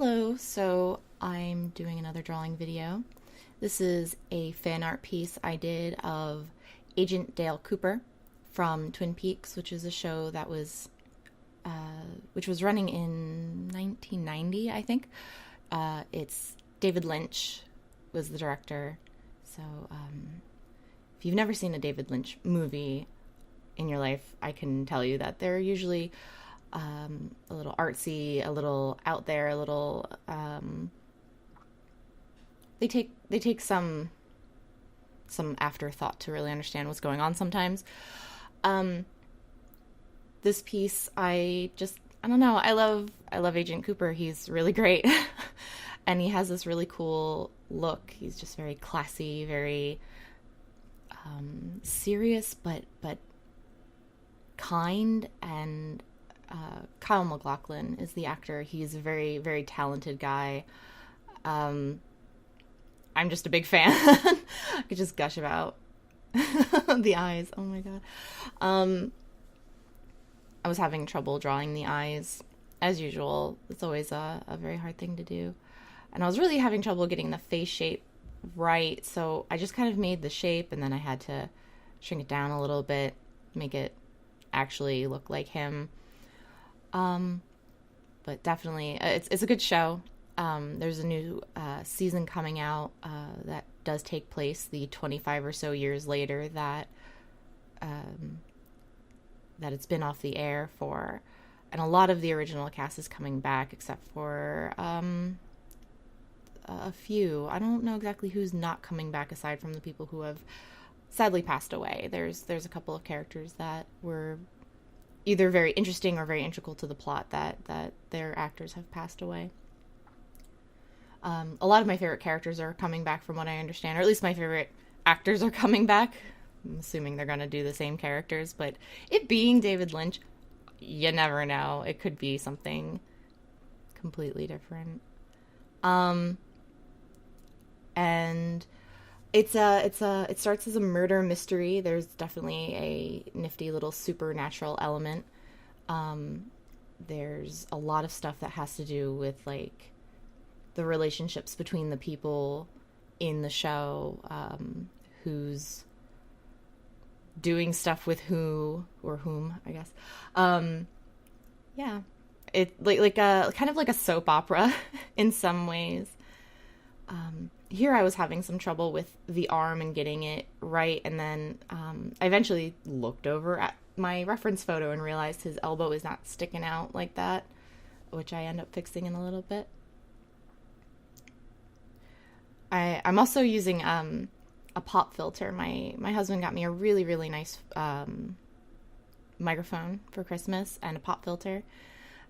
Hello, so I'm doing another drawing video. This is a fan art piece I did of Agent Dale Cooper from Twin Peaks, which is a show that which was running in 1990, I think. It's David Lynch was the director. So if you've never seen a David Lynch movie in your life, I can tell you that they're usually a little artsy, a little out there, a little they take some afterthought to really understand what's going on sometimes. This piece, I don't know, I love Agent Cooper. He's really great. And he has this really cool look. He's just very classy, very serious, but kind. And Kyle MacLachlan is the actor. He's a very, very talented guy. I'm just a big fan. I could just gush about the eyes. Oh my god. I was having trouble drawing the eyes, as usual. It's always a very hard thing to do. And I was really having trouble getting the face shape right, so I just kind of made the shape, and then I had to shrink it down a little bit, make it actually look like him. But definitely, it's a good show. There's a new season coming out that does take place the 25 or so years later that it's been off the air for, and a lot of the original cast is coming back, except for a few. I don't know exactly who's not coming back aside from the people who have sadly passed away. There's a couple of characters that were either very interesting or very integral to the plot that their actors have passed away. A lot of my favorite characters are coming back from what I understand, or at least my favorite actors are coming back. I'm assuming they're going to do the same characters, but it being David Lynch, you never know. It could be something completely different. And it starts as a murder mystery. There's definitely a nifty little supernatural element. There's a lot of stuff that has to do with like the relationships between the people in the show, who's doing stuff with who or whom, I guess. Yeah, it like a kind of like a soap opera in some ways. Here I was having some trouble with the arm and getting it right, and then I eventually looked over at my reference photo and realized his elbow is not sticking out like that, which I end up fixing in a little bit. I'm also using a pop filter. My husband got me a really, really nice microphone for Christmas and a pop filter,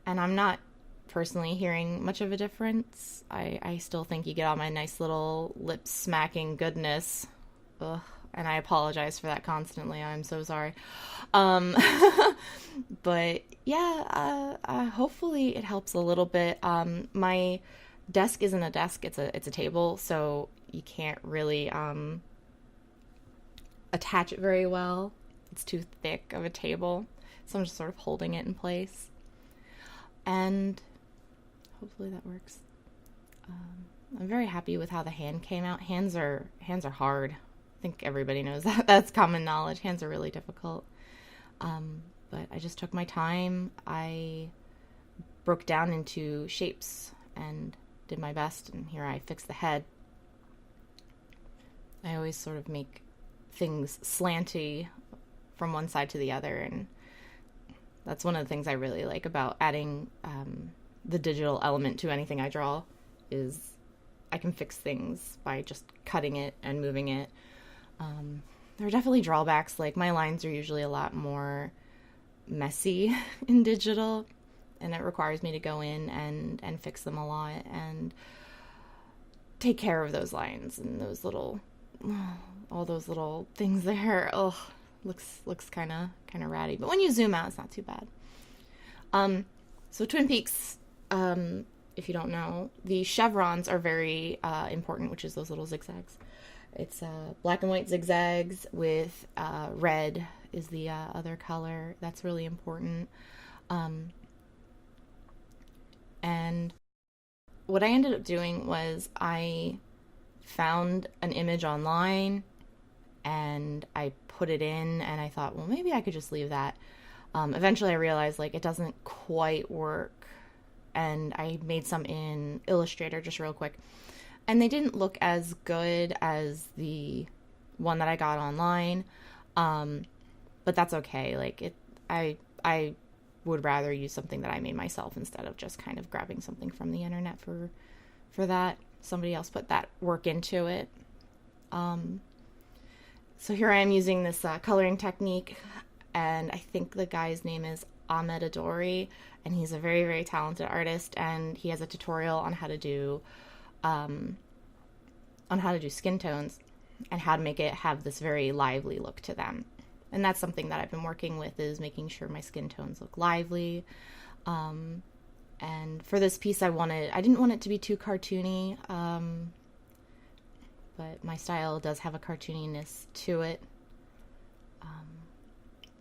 and I'm not personally hearing much of a difference. I still think you get all my nice little lip smacking goodness. Ugh, and I apologize for that constantly. I'm so sorry. But yeah, hopefully it helps a little bit. My desk isn't a desk, it's a table, so you can't really attach it very well. It's too thick of a table, so I'm just sort of holding it in place, and hopefully that works. I'm very happy with how the hand came out. Hands are hard. I think everybody knows that. That's common knowledge. Hands are really difficult. But I just took my time. I broke down into shapes and did my best, and here I fixed the head. I always sort of make things slanty from one side to the other, and that's one of the things I really like about adding the digital element to anything I draw, is I can fix things by just cutting it and moving it. There are definitely drawbacks, like my lines are usually a lot more messy in digital, and it requires me to go in and fix them a lot and take care of those lines and those little, all those little things there. Oh, looks kind of ratty, but when you zoom out, it's not too bad. So Twin Peaks, if you don't know, the chevrons are very important, which is those little zigzags. It's black and white zigzags with red is the other color. That's really important. And what I ended up doing was I found an image online and I put it in, and I thought, well, maybe I could just leave that. Eventually I realized like it doesn't quite work, and I made some in Illustrator just real quick, and they didn't look as good as the one that I got online. But that's okay. Like I would rather use something that I made myself instead of just kind of grabbing something from the internet for that. Somebody else put that work into it. So here I am using this coloring technique, and I think the guy's name is Ahmed Adori, and he's a very, very talented artist, and he has a tutorial on how to do skin tones and how to make it have this very lively look to them. And that's something that I've been working with, is making sure my skin tones look lively. And for this piece, I didn't want it to be too cartoony, but my style does have a cartooniness to it.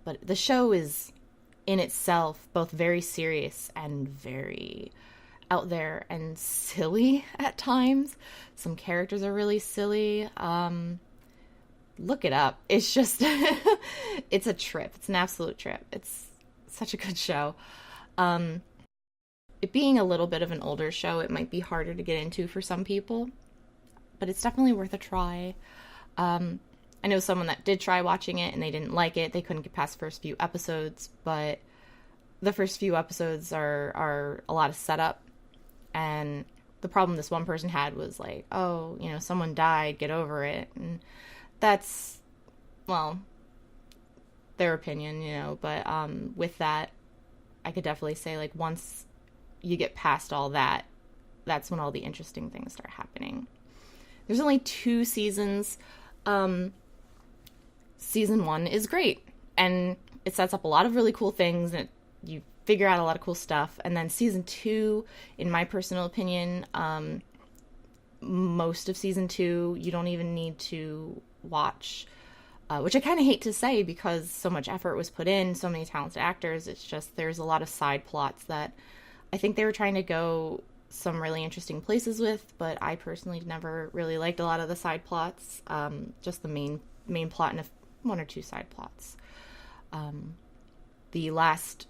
But the show is, in itself, both very serious and very out there and silly at times. Some characters are really silly. Look it up. It's just, it's a trip. It's an absolute trip. It's such a good show. It being a little bit of an older show, it might be harder to get into for some people, but it's definitely worth a try. I know someone that did try watching it and they didn't like it. They couldn't get past the first few episodes, but the first few episodes are a lot of setup. And the problem this one person had was like, oh, someone died, get over it. And that's, well, their opinion, but with that, I could definitely say, like, once you get past all that, that's when all the interesting things start happening. There's only 2 seasons. Season 1 is great, and it sets up a lot of really cool things, and you figure out a lot of cool stuff. And then season 2, in my personal opinion, most of season 2, you don't even need to watch, which I kind of hate to say because so much effort was put in, so many talented actors. It's just there's a lot of side plots that I think they were trying to go some really interesting places with, but I personally never really liked a lot of the side plots, just the main plot and 1 or 2 side plots. The last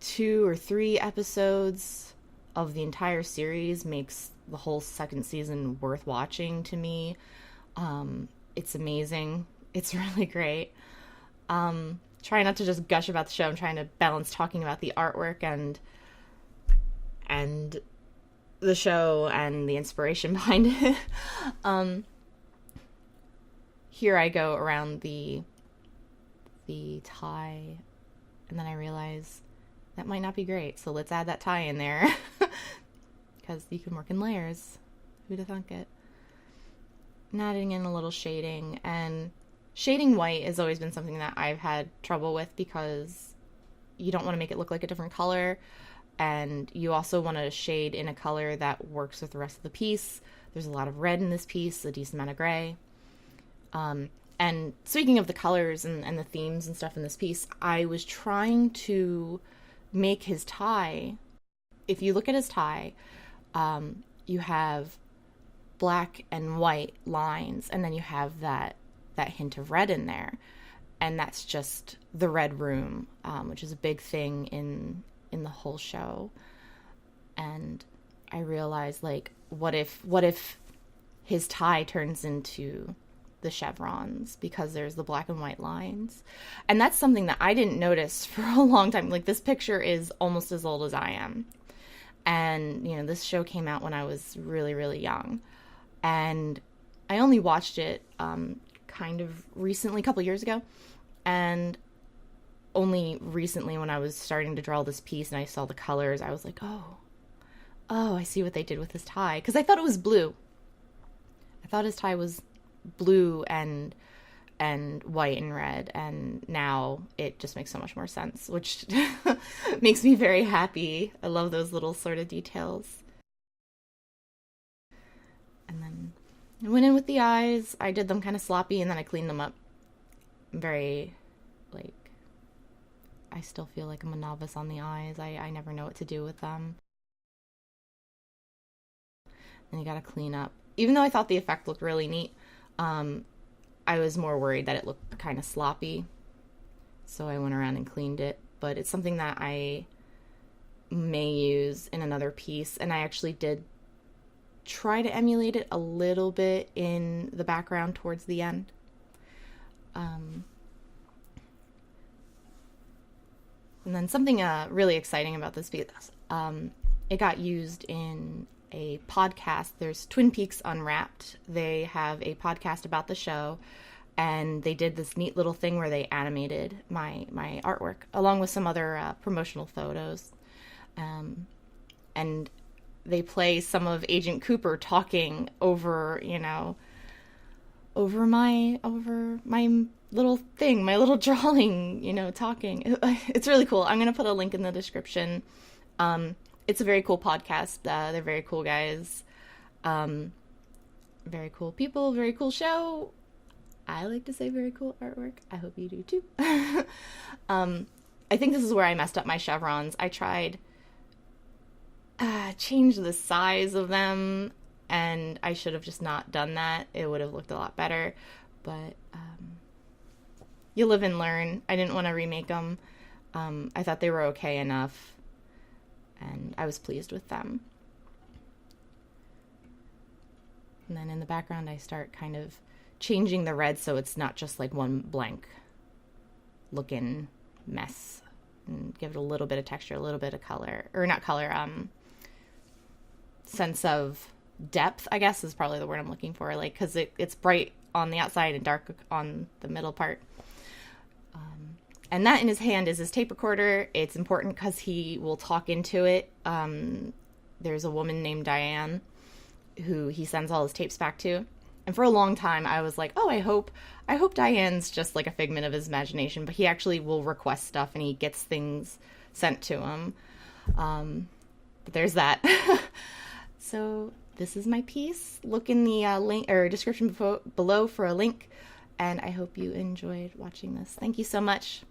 2 or 3 episodes of the entire series makes the whole second season worth watching to me. It's amazing. It's really great. Trying not to just gush about the show. I'm trying to balance talking about the artwork and the show and the inspiration behind it. Here I go around the tie, and then I realize that might not be great, so let's add that tie in there. Because you can work in layers. Who'd have thunk it? And adding in a little shading, and shading white has always been something that I've had trouble with because you don't want to make it look like a different color, and you also want to shade in a color that works with the rest of the piece. There's a lot of red in this piece, a decent amount of gray. And speaking of the colors and the themes and stuff in this piece, I was trying to make his tie. If you look at his tie, you have black and white lines, and then you have that hint of red in there. And that's just the red room, which is a big thing in the whole show. And I realized, like, what if his tie turns into the chevrons because there's the black and white lines? And that's something that I didn't notice for a long time. Like, this picture is almost as old as I am. And, this show came out when I was really, really young. And I only watched it kind of recently, a couple years ago. And only recently when I was starting to draw this piece and I saw the colors, I was like, oh, I see what they did with his tie. Because I thought it was blue. I thought his tie was blue and white and red, and now it just makes so much more sense, which makes me very happy. I love those little sort of details. And then I went in with the eyes. I did them kind of sloppy, and then I cleaned them up. Very, I still feel like I'm a novice on the eyes. I never know what to do with them. and you gotta clean up. Even though I thought the effect looked really neat, I was more worried that it looked kind of sloppy. So I went around and cleaned it. But it's something that I may use in another piece. And I actually did try to emulate it a little bit in the background towards the end. And then something really exciting about this piece, it got used in a podcast. There's Twin Peaks Unwrapped. They have a podcast about the show, and they did this neat little thing where they animated my artwork along with some other promotional photos. And they play some of Agent Cooper talking over my little thing, my little drawing, talking. It's really cool. I'm going to put a link in the description. It's a very cool podcast. They're very cool guys. Very cool people, very cool show. I like to say very cool artwork. I hope you do too. I think this is where I messed up my chevrons. I tried change the size of them, and I should have just not done that. It would have looked a lot better, but you live and learn. I didn't want to remake them. I thought they were okay enough, and I was pleased with them. And then in the background, I start kind of changing the red so it's not just like one blank looking mess, and give it a little bit of texture, a little bit of color, or not color, sense of depth, I guess is probably the word I'm looking for, like, because it's bright on the outside and dark on the middle part. And that in his hand is his tape recorder. It's important because he will talk into it. There's a woman named Diane who he sends all his tapes back to. And for a long time, I was like, oh, I hope Diane's just like a figment of his imagination. But he actually will request stuff, and he gets things sent to him. But there's that. So this is my piece. Look in the link or description below for a link. And I hope you enjoyed watching this. Thank you so much.